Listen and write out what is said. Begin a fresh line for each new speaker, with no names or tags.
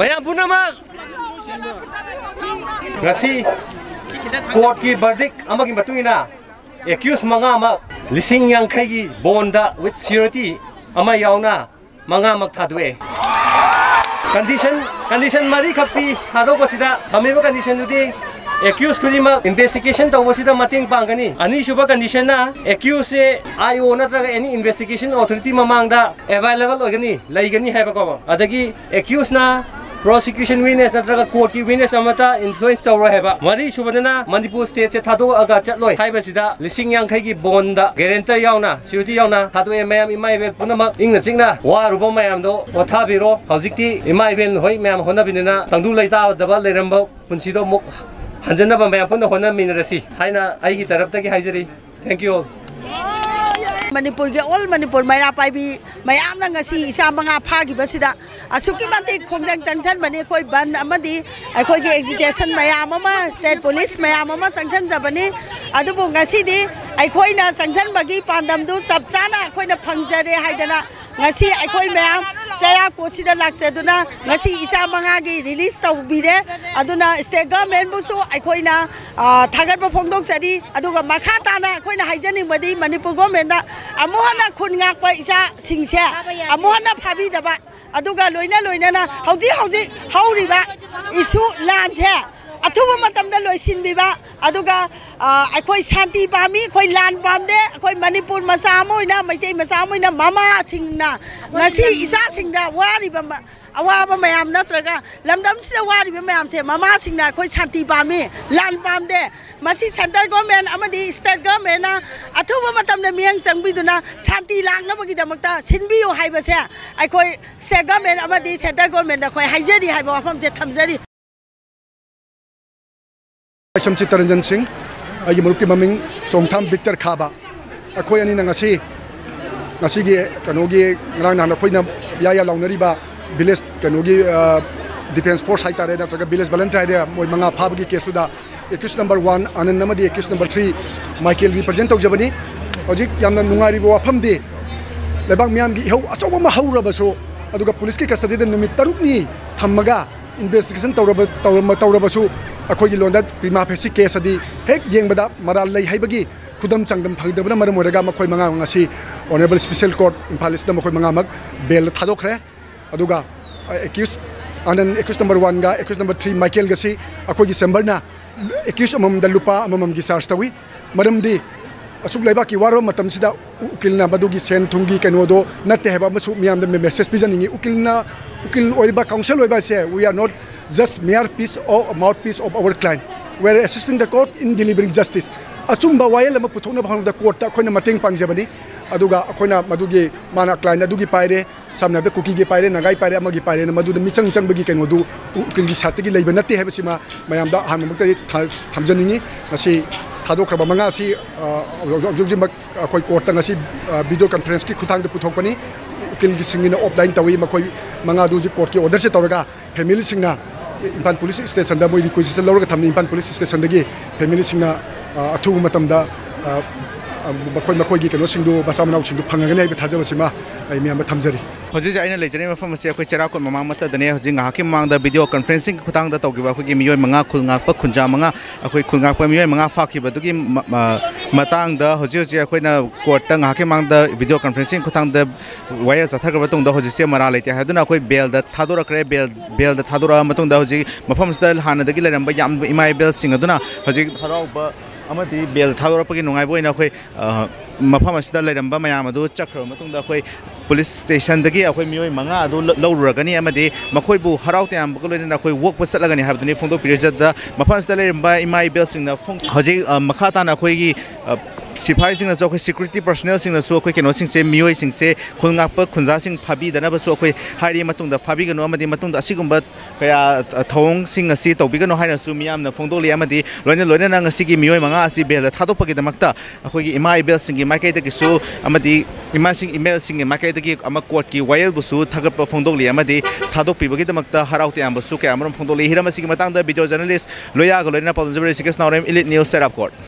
Mayam punamak ngasi court ki verdict amagi matuina accused manga mak lising yang khaigi bonda with surety ama yauna manga mak thadwe condition mari khappi thado pasida thameba condition dudi accused kunima investigation tawasida mating pangani ani suba condition na accused se IO natraga any investigation authority mamangda available ogani laigani haiba ko adagi accused na prosecution witness natraga court ki witness amata influence tawra haiba mari subadana Manipur state se thado aga chatloi haiba sida lising yang khai gi bonda guarantor yauna surety yauna thado mayam imai be punama ingna singna wa rubo mayam do othabiro hojikti imai ben hoi mayam hona binina tangdu laita daba leramba punsido muk hanjana ba mayam pun hona minrasi haina ai gi taraf ta gi haijari thank you all
Manipur ke all Manipur Maira Paibi Mayam na ngasi isa mga phagi basida asuki mate khongjang changchan bani khoi ban amadi khoi ge agitation mayam ama state police mayam ama changchan jabani adubu ngasi di khoi na changchan bagi pandam du chapchana khoi na phangjare haidana ngasi khoi mayam sera kosida lakseduna ngasi isa mga gi release tawbire aduna state government busu khoi na thagar ba phongdok sari aduga makha tana khoi na haijani madi Manipur government da amuhana khungak pa isa singse amuhana phabi daba aduga loina na hauji hauriba isu lanse athuba matamda loisin biba aduga akhoi shanti pami khoi lan pamde akhoi Manipur masa moina maitei masa moina mama singna ngasi isa singda wariba awaba mayam natraga lamdam sida wariba mayam se mama singna khoi shanti pami lan pamde masi center government amadi state government na athuba matamda miang changbiduna shanti langna bagi damakta sinbiyo haiba se akhoi state government amadi center government da khoi haijari haiba wafam je thamjari
Samchit Ranjan Singh, agi muruki maming Songtham Victor Khaba. Akhoi ani ngasi gi kanogi ngrang na khoi na ya launari ba village kanogi defense force haitare na traga village volunteer de moi manga phabgi case da accused number 1 anan namadi accused number 3 Michael represent jabani hojik yamna nungari bo afam de lebang miam gi hau achoba ma haura baso aduga police ki custody de numit taruk ni thamaga investigation tawra baso अखोई लोंदा प्रीमा facie case अदी हेक येंबदा मरा लई हाइबगी खुदम चांगदम फंगदबना मरम ओरगा मखोई मंगा ngasi honourable special court Imphal इस मखोई मंगा मग bell थादोखरे अदुगा accused number 1 ga accused number 3 Michael gasi अखोई सेंबर ना accused अमम दलुपा अमम गी चार्ज तवी मरम दी असुक लेबा की वारो मतम सिदा उकिलना बदुगी सेन थुंगी कनोदो नते हेबा मसु मियाम द मेसेज पिजनिंगी उकिल ओइबा काउंसिल ओइबा से we are not just mere piece or mouthpiece of our client. We are assisting the court in delivering justice. Achumba wayel ama puthona bhang the court ta khoina mateng pangjabani aduga khoina madugi mana client adugi paire samna da cookie ge paire nagai paire amagi paire na madu misang changbagi keno du ukilgi satigi leiba nate hebasima mayam da hanmukta thamjaningi ngasi thadokraba manga si jugji khoi court ta ngasi video conference ki khuthang da puthokpani ukilgi singina offline tawi makhoi manga du ji court ki order se tawraga family singna Impan police station da moi requisition lawra thamni Impan police station dagi family singna athu matamda makhoi gi keno singdu basamnau singdu phangagani ai thajabasima ai miam thamjari
hoji aina lejani mafam ase akoi chera kon mamang mata dane hoji nga ki mangda video conferencing khutang da tawgiba khoi gi miyoi manga khulngak pa khunja manga akoi khulngak pa miyoi manga fakhi badugi matang da hoji akoi na court ta nga ki mangda video conferencing khutang da waya jathar ba tung da hoji se mara leite haduna akoi bail da thadora kre bail da thadora matung da hoji mafam style hana da gi leramba yam imai bail sing aduna hoji harau ba amadi bail thadora pa gi nungai boina khoi मफम असिदा लेरंबा मयाम अदु चक्र मतुंग दा अखोई police station दगी अखोई मियोय मंगा अदु लौरुरगनी अमदि मखोइबु हराउ तयाम बगलोइना अखोई वोक पसलगनी हाबदुनि फोंदो पिरिजदा मफम असिदा लेरंबा इमा इबेल सिंगना Phong हजि मखा ताना अखोइगी सिपाही सिंह जो सिक्योरिटी पर्सनल सिंह अखोई केनो सिंगसे मियोय सिंगसे खुलंगाप खुंजा सिंह फाबीदनबसु अखोई हारि मतुंग दा फाबीगनो अमदि मतुंग दा असिगुंबा कया थौंग सिंह असि तौबिगनो हाइनसु मियामना फोंदोली अमदि लोइना लोइना नंगसिगी मियोय मंगा असि बेल थादोपगी दमक्ता अखोई इमा इबेल सिंह माइकैदगिसु अमदि इमा सिंह इमेल सिंह माइकैदगी अमा कोर्ट की वायल बुसु थागप फोंदोली अमदि थादोपिबगी दमक्ता हराउते आंबसु कयामरम फोंदोली हिरमसिगी मतंग दा वीडियो जर्नलिस्ट लोयाग लोइना पाउजबरे सिकेस नाउरेम इलिट न्यूज़ सेटअप कोर्ट।